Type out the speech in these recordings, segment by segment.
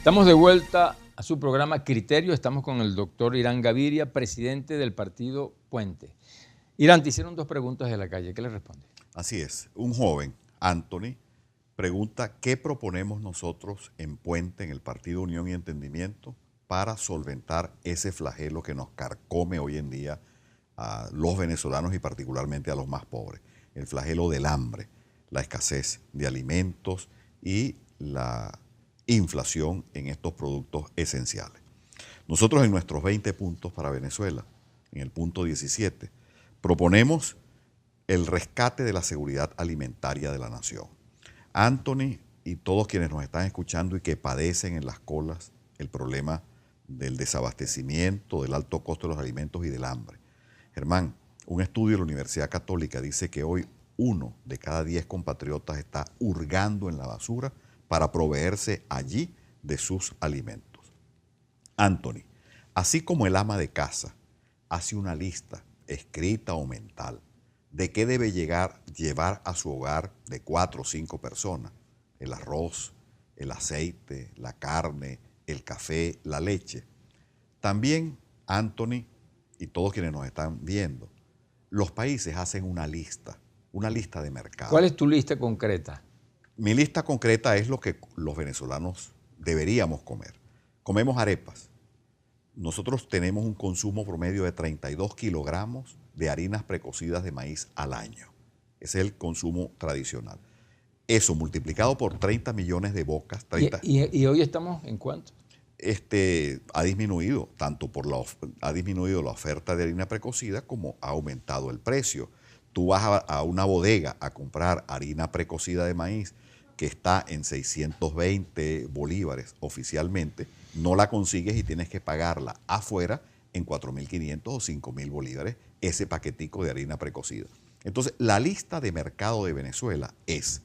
Estamos de vuelta a su programa Criterio. Estamos con el doctor Irán Gaviria, presidente del partido Puente. Irán, te hicieron dos preguntas de la calle. ¿Qué le responde? Así es. Un joven, Anthony, pregunta qué proponemos nosotros en Puente, en el Partido Unión y Entendimiento, para solventar ese flagelo que nos carcome hoy en día a los venezolanos y particularmente a los más pobres. El flagelo del hambre, la escasez de alimentos y la inflación en estos productos esenciales. Nosotros en nuestros 20 puntos para Venezuela, en el punto 17, proponemos el rescate de la seguridad alimentaria de la nación. Anthony y todos quienes nos están escuchando y que padecen en las colas el problema del desabastecimiento, del alto costo de los alimentos y del hambre. Germán, un estudio de la Universidad Católica dice que hoy 1 de cada 10 compatriotas está hurgando en la basura para proveerse allí de sus alimentos. Anthony, así como el ama de casa hace una lista escrita o mental de qué debe llevar a su hogar de 4 o 5 personas, el arroz, el aceite, la carne, el café, la leche. También, Anthony y todos quienes nos están viendo, los países hacen una lista de mercado. ¿Cuál es tu lista concreta? Mi lista concreta es lo que los venezolanos deberíamos comer. Comemos arepas. Nosotros tenemos un consumo promedio de 32 kilogramos de harinas precocidas de maíz al año. Ese es el consumo tradicional. Eso multiplicado por 30 millones de bocas. ¿Y hoy estamos en cuánto? Ha disminuido, ha disminuido la oferta de harina precocida como ha aumentado el precio. Tú vas a una bodega a comprar harina precocida de maíz que está en 620 bolívares oficialmente, no la consigues y tienes que pagarla afuera en 4.500 o 5.000 bolívares ese paquetico de harina precocida. Entonces, la lista de mercado de Venezuela es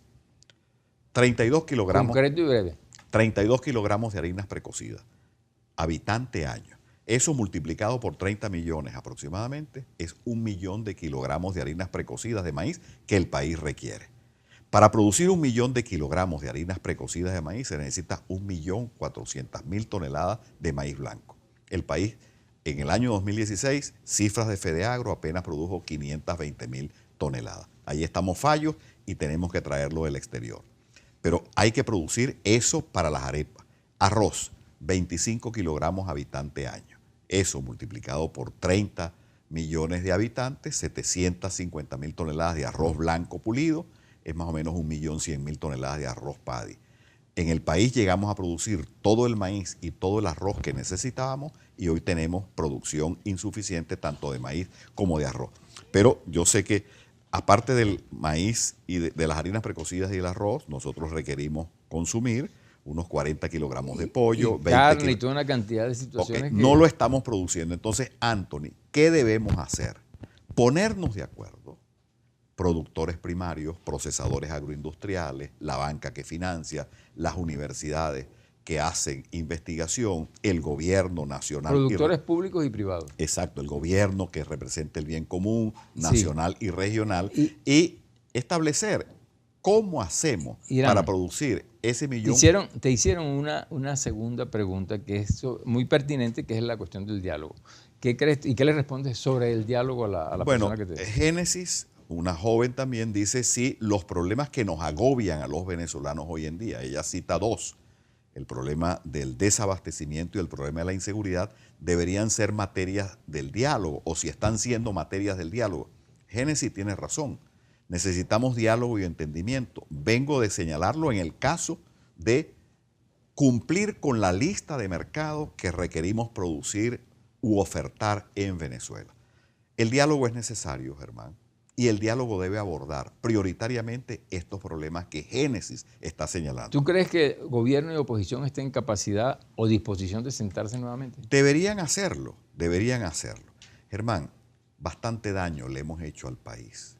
32 kilogramos. Concreto y breve. 32 kilogramos de harinas precocidas, habitante año. Eso multiplicado por 30 millones aproximadamente es 1 millón de kilogramos de harinas precocidas de maíz que el país requiere. Para producir 1 millón de kilogramos de harinas precocidas de maíz se necesita 1.400.000 toneladas de maíz blanco. El país en el año 2016, cifras de FEDEAGRO, apenas produjo 520.000 toneladas. Ahí estamos fallos y tenemos que traerlo del exterior. Pero hay que producir eso para las arepas. Arroz, 25 kilogramos habitante año. Eso multiplicado por 30 millones de habitantes, 750.000 toneladas de arroz blanco pulido, es más o menos 1.100.000 toneladas de arroz paddy. En el país llegamos a producir todo el maíz y todo el arroz que necesitábamos y hoy tenemos producción insuficiente tanto de maíz como de arroz. Pero yo sé que aparte del maíz y de las harinas precocidas y del arroz, nosotros requerimos consumir unos 40 kilogramos de pollo, 20 carne y toda una cantidad de situaciones. Okay, no lo estamos produciendo. Entonces, Anthony, ¿qué debemos hacer? Ponernos de acuerdo, productores primarios, procesadores agroindustriales, la banca que financia, las universidades que hacen investigación, el gobierno nacional. Productores públicos y privados. Exacto, el gobierno que represente el bien común, nacional y regional, y establecer cómo hacemos Irán, para producir ese millón. Te hicieron una segunda pregunta que es muy pertinente, que es la cuestión del diálogo. ¿Qué crees y qué le respondes sobre el diálogo a la persona que te dice? Génesis, una joven también dice, sí, los problemas que nos agobian a los venezolanos hoy en día. Ella cita 2. El problema del desabastecimiento y el problema de la inseguridad deberían ser materias del diálogo, o si están siendo materias del diálogo. Génesis tiene razón. Necesitamos diálogo y entendimiento. Vengo de señalarlo en el caso de cumplir con la lista de mercado que requerimos producir u ofertar en Venezuela. El diálogo es necesario, Germán, y el diálogo debe abordar prioritariamente estos problemas que Génesis está señalando. ¿Tú crees que gobierno y oposición estén en capacidad o disposición de sentarse nuevamente? Deberían hacerlo, deberían hacerlo. Germán, bastante daño le hemos hecho al país.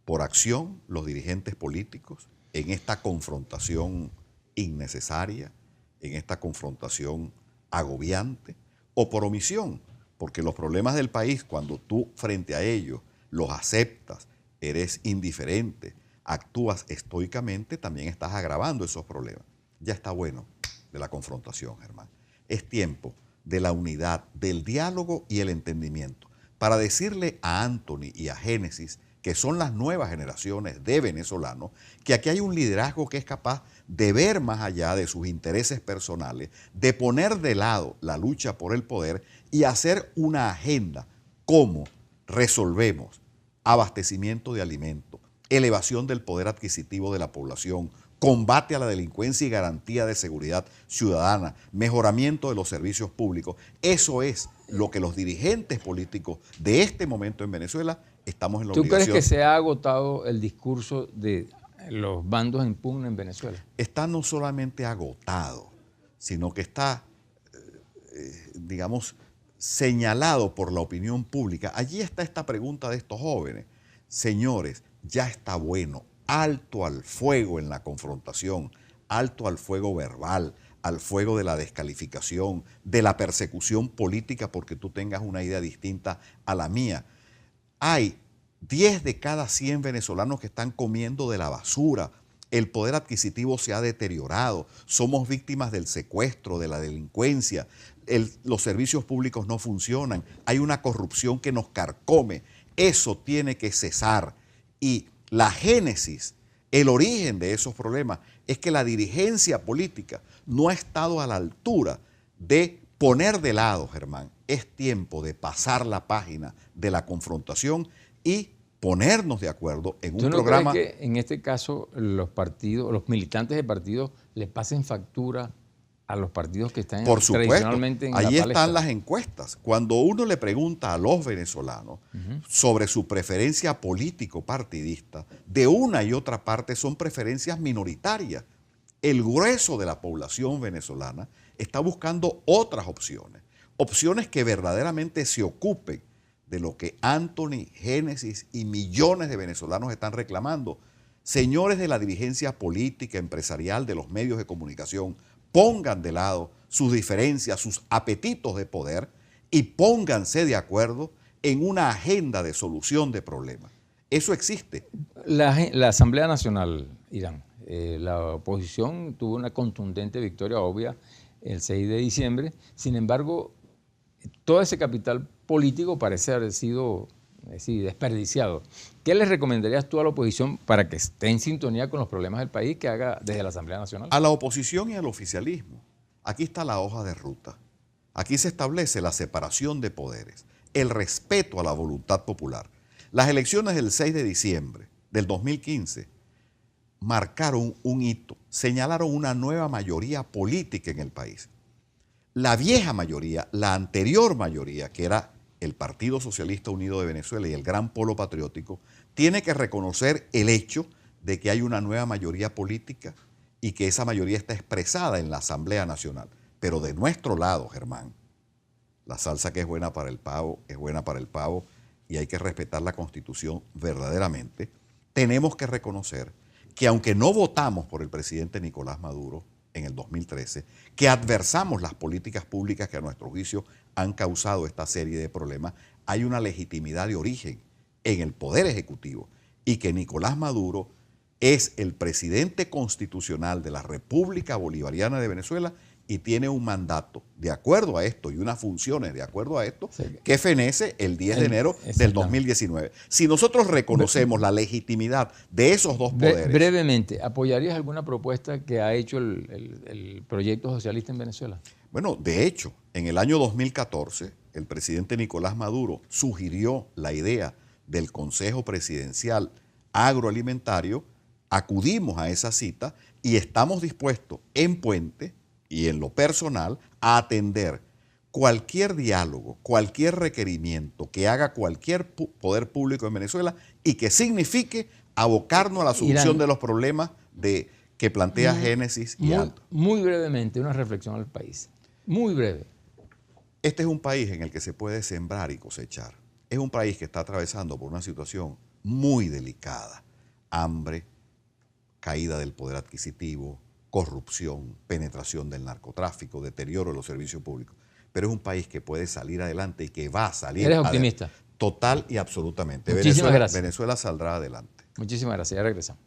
Por acción, los dirigentes políticos, en esta confrontación innecesaria, en esta confrontación agobiante, o por omisión, porque los problemas del país, cuando tú frente a ellos los aceptas, eres indiferente, actúas estoicamente, también estás agravando esos problemas. Ya está bueno. de la confrontación, Germán. Es tiempo de la unidad, del diálogo y el entendimiento, para decirle a Anthony y a Génesis, que son las nuevas generaciones de venezolanos, que aquí hay un liderazgo que es capaz de ver más allá de sus intereses personales, de poner de lado la lucha por el poder y hacer una agenda. ¿Cómo resolvemos abastecimiento de alimentos, elevación del poder adquisitivo de la población, combate a la delincuencia y garantía de seguridad ciudadana, mejoramiento de los servicios públicos? Eso es lo que los dirigentes políticos de este momento en Venezuela estamos en la obligación. ¿Tú crees que se ha agotado el discurso de los bandos en pugna en Venezuela? Está no solamente agotado, sino que está, digamos, señalado por la opinión pública. Allí está esta pregunta de estos jóvenes. Señores, ya está bueno, alto al fuego en la confrontación, alto al fuego verbal, al fuego de la descalificación, de la persecución política porque tú tengas una idea distinta a la mía. Hay 10 de cada 100 venezolanos que están comiendo de la basura. El poder adquisitivo se ha deteriorado. Somos víctimas del secuestro, de la delincuencia. Los servicios públicos no funcionan. Hay una corrupción que nos carcome. Eso tiene que cesar. Y la génesis, el origen de esos problemas, es que la dirigencia política no ha estado a la altura de poner de lado, Germán. Es tiempo de pasar la página de la confrontación y ponernos de acuerdo en un programa. ¿Crees que en este caso los partidos, los militantes de partidos le pasen factura a los partidos que están tradicionalmente en la palestra? Ahí están las encuestas. Cuando uno le pregunta a los venezolanos sobre su preferencia político-partidista, de una y otra parte son preferencias minoritarias. El grueso de la población venezolana está buscando otras opciones, opciones que verdaderamente se ocupen de lo que Anthony, Génesis y millones de venezolanos están reclamando. Señores de la dirigencia política, empresarial, de los medios de comunicación, pongan de lado sus diferencias, sus apetitos de poder y pónganse de acuerdo en una agenda de solución de problemas. Eso existe. La Asamblea Nacional, Irán, la oposición tuvo una contundente victoria obvia el 6 de diciembre. Sin embargo, todo ese capital político parece haber sido desperdiciado. ¿Qué les recomendarías tú a la oposición para que esté en sintonía con los problemas del país que haga desde la Asamblea Nacional? A la oposición y al oficialismo. Aquí está la hoja de ruta. Aquí se establece la separación de poderes, el respeto a la voluntad popular. Las elecciones del 6 de diciembre del 2015 marcaron un hito, señalaron una nueva mayoría política en el país. La vieja mayoría, la anterior mayoría, que era el Partido Socialista Unido de Venezuela y el Gran Polo Patriótico, tiene que reconocer el hecho de que hay una nueva mayoría política y que esa mayoría está expresada en la Asamblea Nacional. Pero de nuestro lado, Germán, la salsa que es buena para el pavo, es buena para el pavo y hay que respetar la Constitución verdaderamente. Tenemos que reconocer que aunque no votamos por el presidente Nicolás Maduro en el 2013, que adversamos las políticas públicas que a nuestro juicio han causado esta serie de problemas, hay una legitimidad de origen en el Poder Ejecutivo y que Nicolás Maduro es el presidente constitucional de la República Bolivariana de Venezuela y tiene un mandato de acuerdo a esto y unas funciones de acuerdo a esto que fenece el 10 de enero del 2019. Si nosotros reconocemos la legitimidad de esos dos poderes... Brevemente, ¿apoyarías alguna propuesta que ha hecho el proyecto socialista en Venezuela? Bueno, de hecho, en el año 2014, el presidente Nicolás Maduro sugirió la idea del Consejo Presidencial Agroalimentario, acudimos a esa cita y estamos dispuestos en Puente y en lo personal a atender cualquier diálogo, cualquier requerimiento que haga cualquier poder público en Venezuela y que signifique abocarnos a la solución de los problemas que plantea Génesis y Alto. Muy brevemente, una reflexión al país. Muy breve. Este es un país en el que se puede sembrar y cosechar. Es un país que está atravesando por una situación muy delicada. Hambre, caída del poder adquisitivo, corrupción, penetración del narcotráfico, deterioro de los servicios públicos. Pero es un país que puede salir adelante y que va a salir adelante. ¿Eres optimista? Total y absolutamente. Muchísimas gracias. Venezuela saldrá adelante. Muchísimas gracias. Ya regresamos.